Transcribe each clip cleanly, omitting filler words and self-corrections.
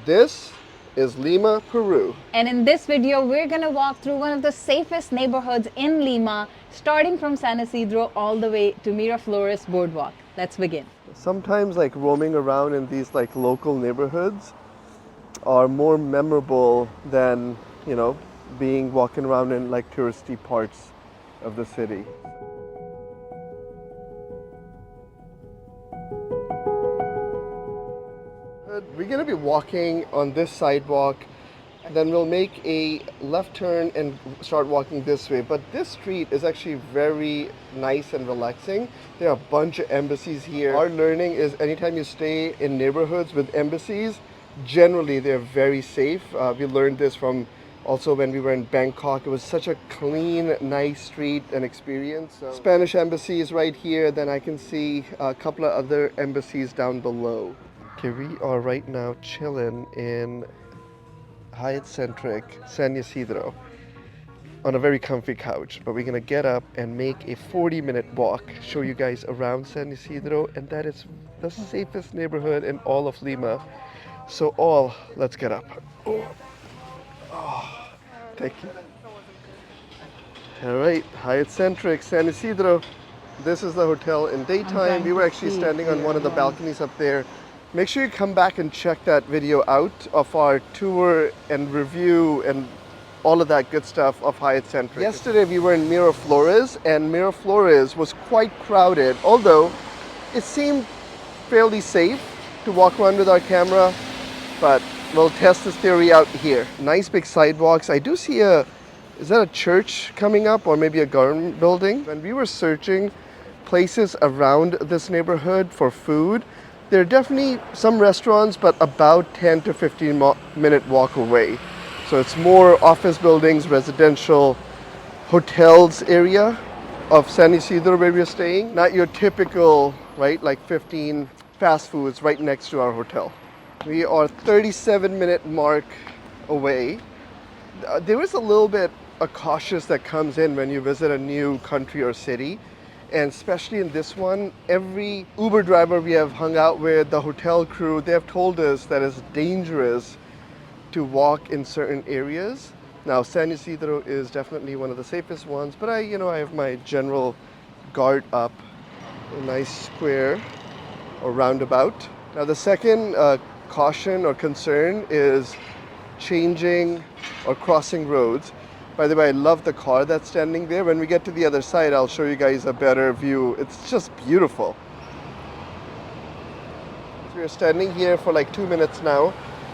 This is Lima, Peru. And in this video, we're gonna walk through one of the safest neighborhoods in Lima, starting from San Isidro all the way to Miraflores boardwalk. Let's begin. Sometimes like roaming around in these like local neighborhoods are more memorable than, walking around in like touristy parts of the city. We're going to be walking on this sidewalk, then we'll make a left turn and start walking this way. But this street is actually very nice and relaxing. There are a bunch of embassies here. Our learning is anytime you stay in neighborhoods with embassies, generally they're very safe. We learned this from also when we were in Bangkok. It was such a clean, nice street and experience. Spanish embassy is right here. Then I can see a couple of other embassies down below. Okay, we are right now chilling in Hyatt-centric San Isidro on a very comfy couch, but we're gonna get up and make a 40-minute walk, show you guys around San Isidro, and that is the safest neighborhood in all of Lima. So let's get up. Thank you. All right, Hyatt-centric San Isidro. This is the hotel in daytime. We were actually standing on one of the balconies up there. Make sure you come back and check that video out of our tour and review and all of that good stuff of Hyatt-centric. Yesterday we were in Miraflores, and Miraflores was quite crowded, although it seemed fairly safe to walk around with our camera, but we'll test this theory out here. Nice big sidewalks. I do see is that a church coming up or maybe a government building? When we were searching places around this neighborhood for food, there are definitely some restaurants, but about 10 to 15 minute walk away. So it's more office buildings, residential, hotels area of San Isidro where we're staying. Not your typical, right, like 15 fast foods right next to our hotel. We are 37-minute mark away. There is a little bit of cautious that comes in when you visit a new country or city. And especially in this one, every Uber driver we have hung out with, the hotel crew, they have told us that it's dangerous to walk in certain areas. Now, San Isidro is definitely one of the safest ones, but I have my general guard up. A nice square or roundabout. Now, the second caution or concern is changing or crossing roads. By the way, I love the car that's standing there. When we get to the other side, I'll show you guys a better view. It's just beautiful. So we're standing here for like 2 minutes now,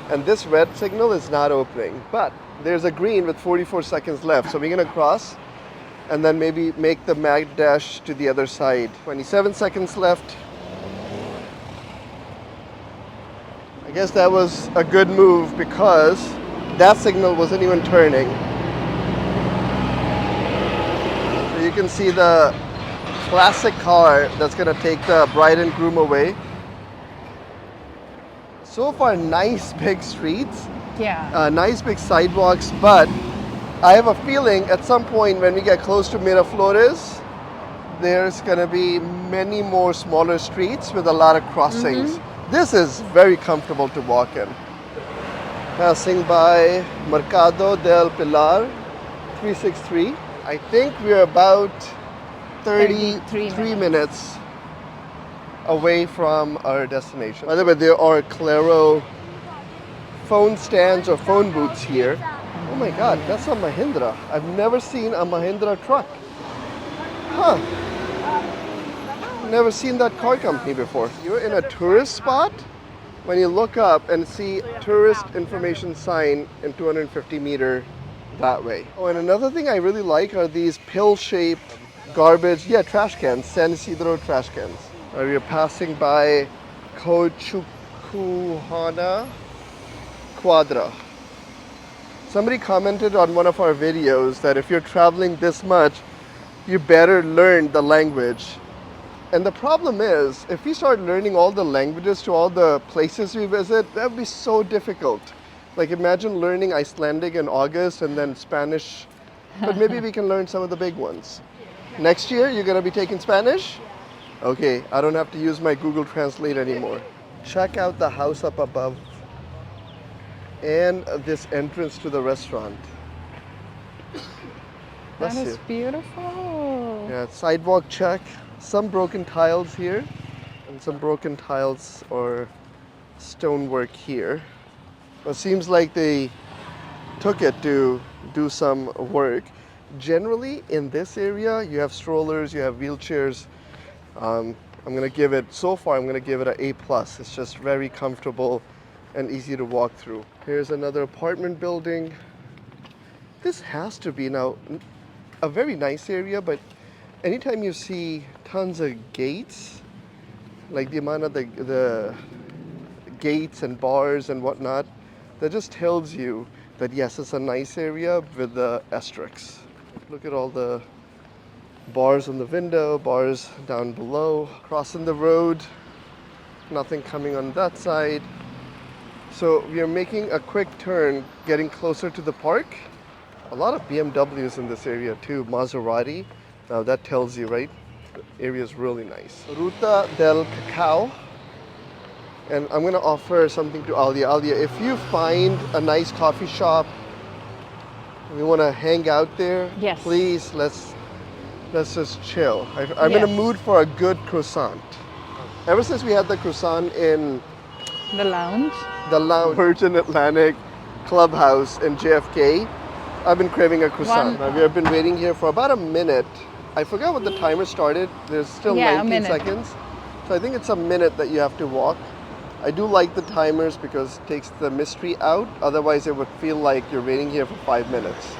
and this red signal is not opening. But there's a green with 44 seconds left. So we're gonna cross and then maybe make the mag dash to the other side. 27 seconds left. I guess that was a good move because that signal wasn't even turning. You can see the classic car that's going to take the bride and groom away. So far, nice big streets. Yeah. Nice big sidewalks, but I have a feeling at some point when we get close to Miraflores, there's going to be many more smaller streets with a lot of crossings. This is very comfortable to walk in. Passing by Mercado del Pilar 363. I think we're about 33 minutes away from our destination. By the way, there are Claro phone stands or phone booths here. Oh my God, that's a Mahindra. I've never seen a Mahindra truck. Huh. Never seen that car company before. You're in a tourist spot when you look up and see tourist information sign in 250 meter that way. Oh, and another thing I really like are these pill-shaped garbage, trash cans, San Isidro trash cans. We are passing by Cochucuana Quadra. Somebody commented on one of our videos that if you're traveling this much, you better learn the language. And the problem is, if we start learning all the languages to all the places we visit, that would be so difficult. Like imagine learning Icelandic in August and then Spanish, but maybe we can learn some of the big ones. Next year, you're gonna be taking Spanish? Okay, I don't have to use my Google Translate anymore. Check out the house up above. and this entrance to the restaurant. That Bless is you. beautiful. Yeah, sidewalk check. Some broken tiles here, and some broken tiles or stonework here. It seems like they took it to do some work. Generally, in this area, you have strollers, you have wheelchairs. I'm gonna give it, so far, I'm gonna give it an A+. It's just very comfortable and easy to walk through. Here's another apartment building. This has to be now a very nice area, but anytime you see tons of gates, like the amount of the gates and bars and whatnot, that just tells you that yes, it's a nice area with the asterisks. Look at all the bars on the window, bars down below, crossing the road, nothing coming on that side. So we are making a quick turn, getting closer to the park. A lot of BMWs in this area too, Maserati. Now that tells you, right? The area is really nice. Ruta del Cacao. And I'm gonna offer something to Alia. Alia, if you find a nice coffee shop, we wanna hang out there, Yes. please, let's just chill. I'm in a Yes. mood for a good croissant. Ever since we had the croissant in The lounge. the lounge, Virgin Atlantic Clubhouse in JFK, I've been craving a croissant. Now, we have been waiting here for about a minute. I forgot what the timer started. There's still Yeah, a 19 minute. seconds. So I think it's a minute that you have to walk. I do like the timers because it takes the mystery out. Otherwise, it would feel like you're waiting here for 5 minutes.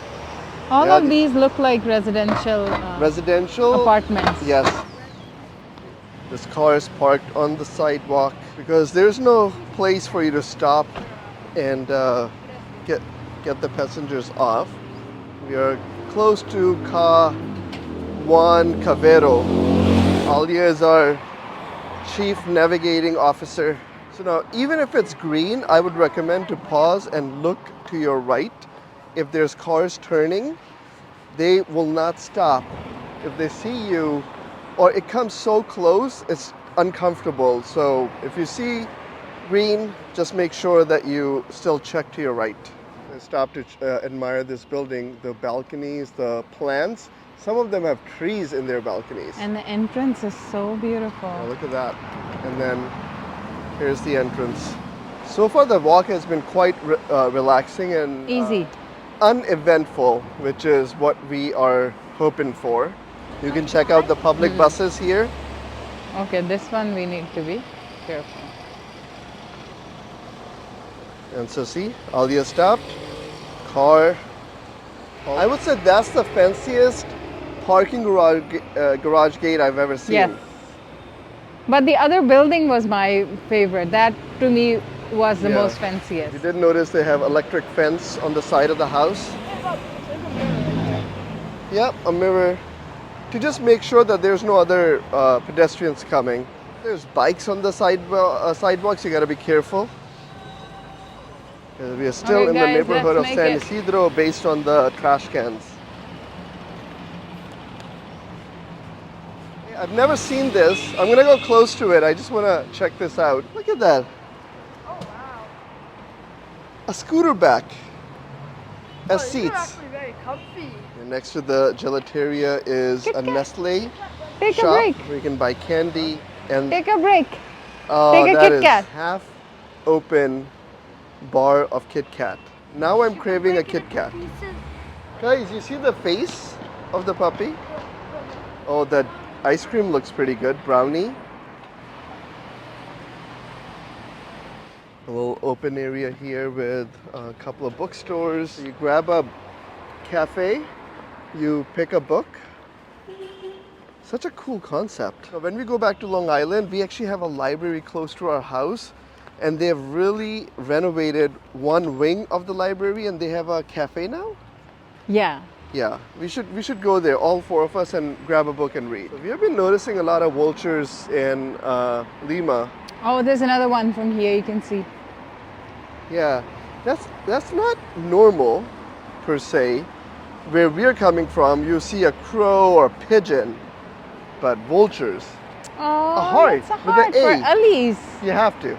All Yeah, of these look like residential Residential apartments. Yes. This car is parked on the sidewalk because there's no place for you to stop and get the passengers off. We are close to Ca Juan Cavero. Alia is our chief navigating officer. So now, even if it's green, I would recommend to pause and look to your right. If there's cars turning, they will not stop. If they see you, or it comes so close, it's uncomfortable. So if you see green, just make sure that you still check to your right. I stopped to admire this building, the balconies, the plants. Some of them have trees in their balconies. And the entrance is so beautiful. Oh, look at that. And then here's the entrance. So far the walk has been quite relaxing and Easy. uneventful, which is what we are hoping for. You can check out the public buses here. Okay, this one we need to be careful. And so see, Alia stopped, car. I would say that's the fanciest parking garage gate I've ever seen. Yes. But the other building was my favorite. That to me was the Yeah. most fanciest. You did notice they have electric fence on the side of the house. Yep, a mirror. To just make sure that there's no other pedestrians coming. There's bikes on the sidewalks, you gotta be careful. We are still Okay, in the guys, neighborhood of let's San make it. Isidro based on the trash cans. I've never seen this. I'm gonna go close to it. I just wanna check this out. Look at that. Oh wow. A scooter back as Oh, these are seats. actually very comfy. And next to the gelateria is Kit a Kat. Nestle Take a shop break. where you can buy candy. And Take a break. that Take a Kit is Kat. half open bar of Kit Kat. Now I'm craving a Break it Kit into Kat. pieces. Guys, you see the face of the puppy? Oh, that ice cream looks pretty good. Brownie. A little open area here with a couple of bookstores. You grab a cafe, you pick a book. Such a cool concept. So when we go back to Long Island, we actually have a library close to our house, and they've really renovated one wing of the library, and they have a cafe now. Yeah. Yeah, we should go there, all four of us, and grab a book and read. So we have been noticing a lot of vultures in Lima. Oh, there's another one from here you can see. Yeah, that's not normal per se. Where we're coming from, you see a crow or pigeon, but vultures, Oh, heart it's a with an heart for A. Elise. you have to.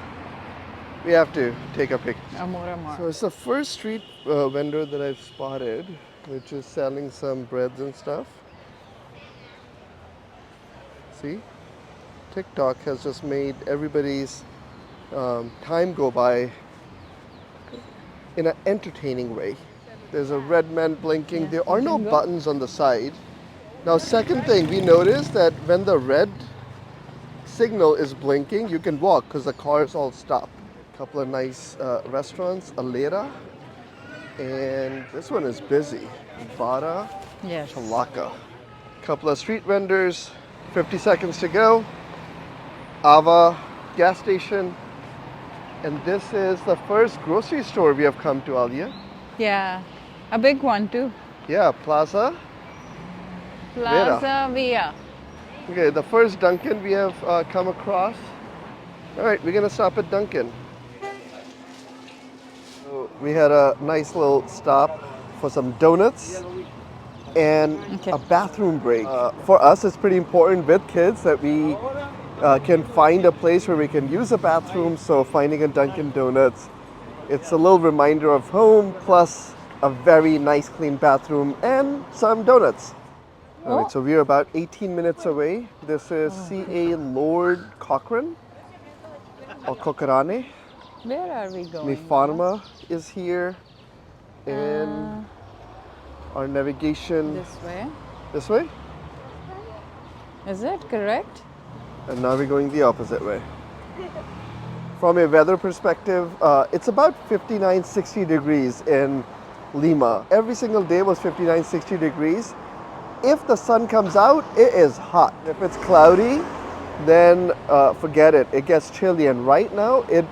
We have to take a picture. Amor. So it's the first street vendor that I've spotted, which is selling some breads and stuff. See? TikTok has just made everybody's time go by in an entertaining way. There's a red man blinking. Yeah, There are you no can go. buttons on the side. Now, second thing, we noticed that when the red signal is blinking, you can walk because the cars all stop. A couple of nice restaurants, Alera, and this one is busy. Vara, Yes. Chalaka. Couple of street vendors, 50 seconds to go. Ava gas station. And this is the first grocery store we have come to, Alia. Yeah. A big one too. Yeah, Plaza. Plaza Via. Okay, the first Dunkin' we have come across. All right, we're gonna stop at Dunkin'. So we had a nice little stop for some donuts and Okay. a bathroom break. For us, it's pretty important with kids that we can find a place where we can use a bathroom. So finding a Dunkin' Donuts, it's a little reminder of home, plus a very nice clean bathroom and some donuts. All right, so we're about 18 minutes away. This is C.A. Lord Cochrane or Cochrane. Where are we going? Mi Pharma is here, and our navigation This way. this way, Is it correct? and now we're going the opposite way. From a weather perspective, it's about 59, 60 degrees in Lima. Every single day was 59, 60 degrees. If the sun comes out, it is hot. If it's cloudy, then forget it. It gets chilly, and right now it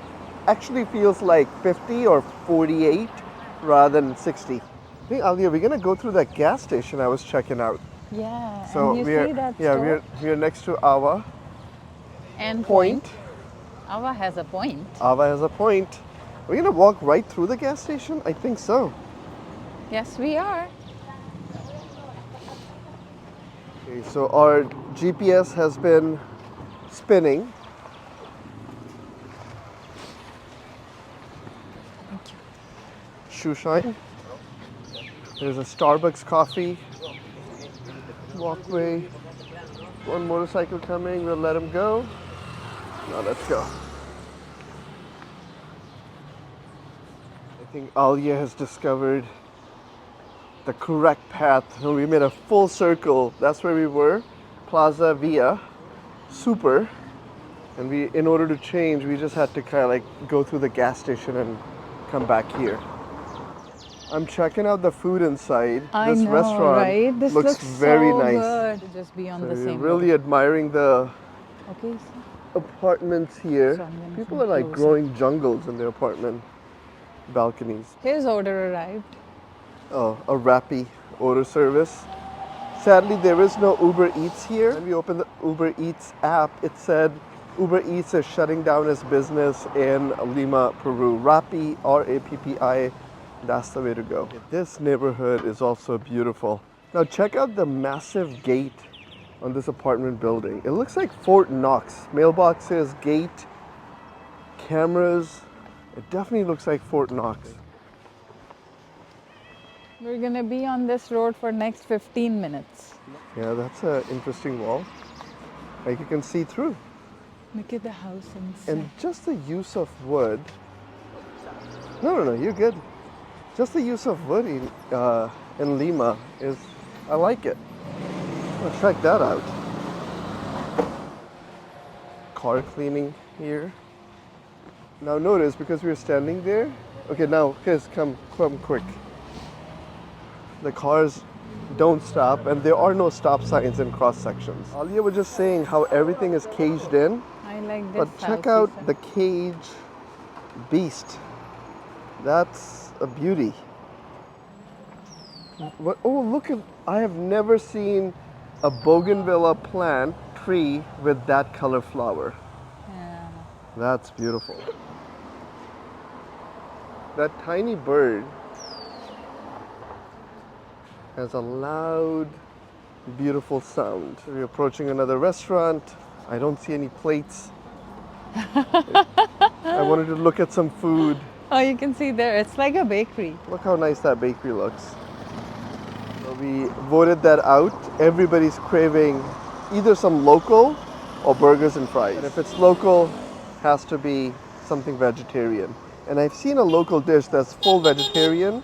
actually feels like 50 or 48 rather than 60. Hey, Alia, we're gonna go through that gas station I was checking out. Yeah. So and you we're see that yeah store? we're next to Ava And Point. Ava has a point. Ava has a point. We're gonna walk right through the gas station. I think so. Yes, we are. Okay, so our GPS has been spinning. Shoe shine. There's a Starbucks coffee. Walkway. One motorcycle coming. We'll let him go. Now let's go. I think Alia has discovered the correct path. No, we made a full circle. That's where we were. Plaza Via. Super. And we, in order to change, we just had to kind of like go through the gas station and come back here. I'm checking out the food inside. I This know, restaurant right? This looks very so nice. good. To just be on So the we're same really admiring the road. Okay. apartments here. So I'm gonna People come are like closer. growing jungles in their apartment balconies. His order arrived. Oh, a Rappi order service. Sadly, there is no Uber Eats here. When we opened the Uber Eats app, it said Uber Eats is shutting down its business in Lima, Peru. Rappi, R-A-P-P-I, that's the way to go. This neighborhood is also beautiful. Now check out the massive gate on this apartment building. It looks like Fort Knox. Mailboxes, gate, cameras. It definitely looks like Fort Knox. We're gonna be on this road for next 15 minutes. Yeah, that's an interesting wall. Like you can see through. Look at the house inside. And just the use of wood. No, you're good. Just the use of wood in Lima is, I like it. I'll check that out. Car cleaning here. Now notice, because we were standing there. Okay, now guys, come quick. The cars don't stop, and there are no stop signs in cross sections. Alia was just saying how everything is caged in. I like this But check house, out Lisa. the cage beast. That's a beauty. What, oh, look at, I have never seen a bougainvillea plant tree with that color flower. Yeah. That's beautiful. That tiny bird has a loud, beautiful sound. We're approaching another restaurant. I don't see any plates. I wanted to look at some food. Oh, you can see there. It's like a bakery. Look how nice that bakery looks. So we voted that out. Everybody's craving either some local or burgers and fries. And if it's local, has to be something vegetarian. And I've seen a local dish that's full vegetarian,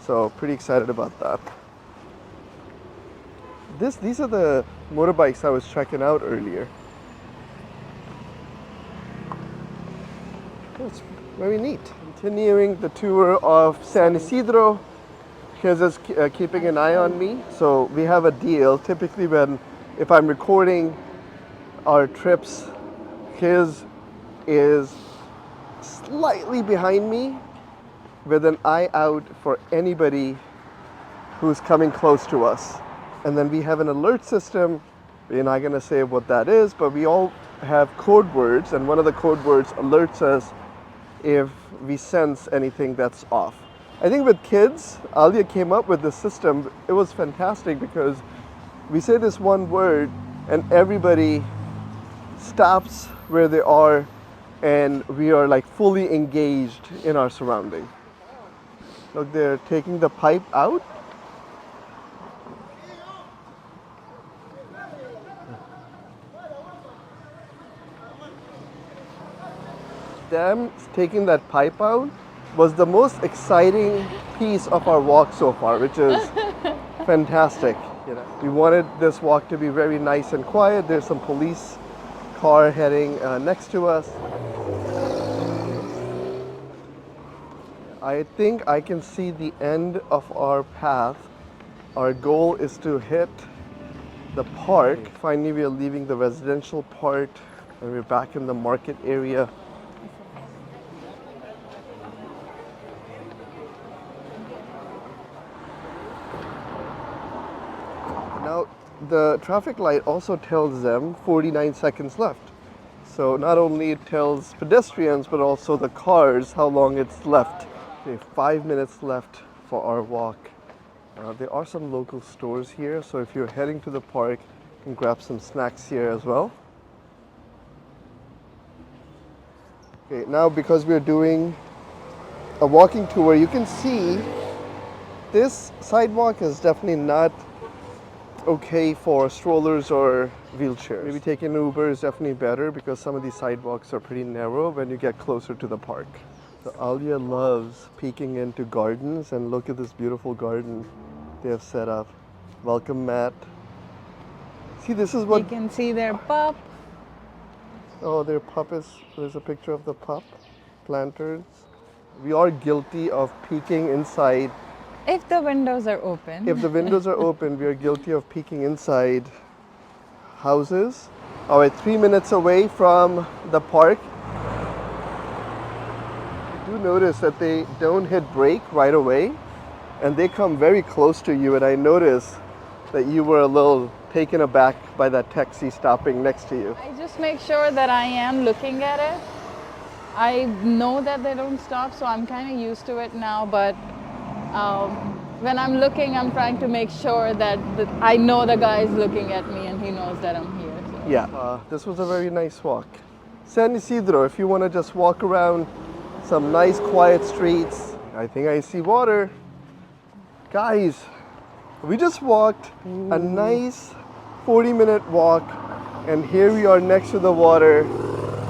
so pretty excited about that. These are the motorbikes I was checking out earlier. That's very neat. Continuing the tour of San Isidro. Kiz is keeping an eye on me. So we have a deal. Typically if I'm recording our trips, Kiz is slightly behind me with an eye out for anybody who's coming close to us. And then we have an alert system. We're not going to say what that is, but we all have code words, and one of the code words alerts us if we sense anything that's off. I think with kids, Alia came up with this system. It was fantastic because we say this one word and everybody stops where they are and we are like fully engaged in our surrounding. Look, they're taking the pipe out. Them taking that pipe out was the most exciting piece of our walk so far, which is fantastic. You know, we wanted this walk to be very nice and quiet. There's some police car heading next to us. I think I can see the end of our path. Our goal is to hit the park. Finally, we are leaving the residential part and we're back in the market area. Now, the traffic light also tells them 49 seconds left. So not only it tells pedestrians, but also the cars how long it's left. Okay, 5 minutes left for our walk. There are some local stores here, so if you're heading to the park, you can grab some snacks here as well. Okay, now because we're doing a walking tour, you can see this sidewalk is definitely not okay for strollers or wheelchairs. Maybe taking an Uber is definitely better because some of these sidewalks are pretty narrow when you get closer to the park. So Alia loves peeking into gardens, and look at this beautiful garden they have set up. Welcome mat. See, this is what... You can see their pup. Oh, their pup is... There's a picture of the pup. Planters. We are guilty of peeking inside. If the windows are open. If the windows are open, we are guilty of peeking inside houses. All right, 3 minutes away from the park. You do notice that they don't hit brake right away, and they come very close to you, and I noticed that you were a little taken aback by that taxi stopping next to you. I just make sure that I am looking at it. I know that they don't stop, so I'm kind of used to it now, but when I'm looking, I'm trying to make sure that I know the guy is looking at me and he knows that I'm here. So. Yeah, this was a very nice walk. San Isidro, if you want to just walk around some nice quiet streets. I think I see water. Guys, we just walked a nice 40-minute walk, and here we are next to the water.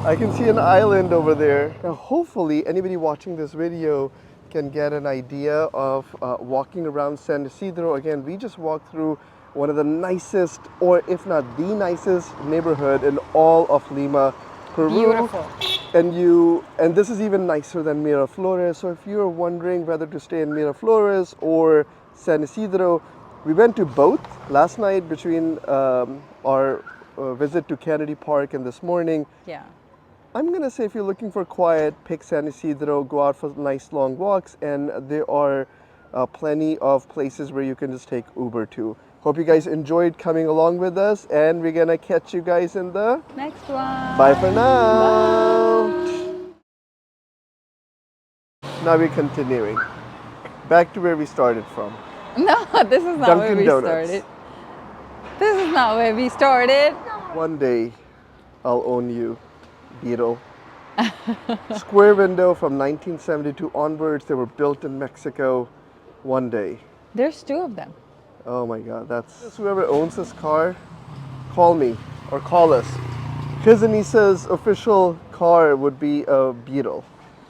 I can see an island over there. Now, hopefully, anybody watching this video can get an idea of walking around San Isidro. Again, we just walked through one of the nicest, or if not the nicest, neighborhood in all of Lima, Peru. Beautiful. And this is even nicer than Miraflores. So if you're wondering whether to stay in Miraflores or San Isidro, we went to both last night between our visit to Kennedy Park and this morning. Yeah. I'm gonna say if you're looking for quiet, pick San Isidro, go out for nice long walks, and there are plenty of places where you can just take Uber to. Hope you guys enjoyed coming along with us, and we're gonna catch you guys in the Next one. bye for now. Now we're continuing back to where we started from. No, this is not Dunkin' where we Donuts. started. This is not where we started. One day, I'll own you, Beetle. Square window from 1972 onwards. They were built in Mexico one day. There's two of them. Oh my God, that's whoever owns this car, call me or call us. His and Issa's official car would be a Beetle.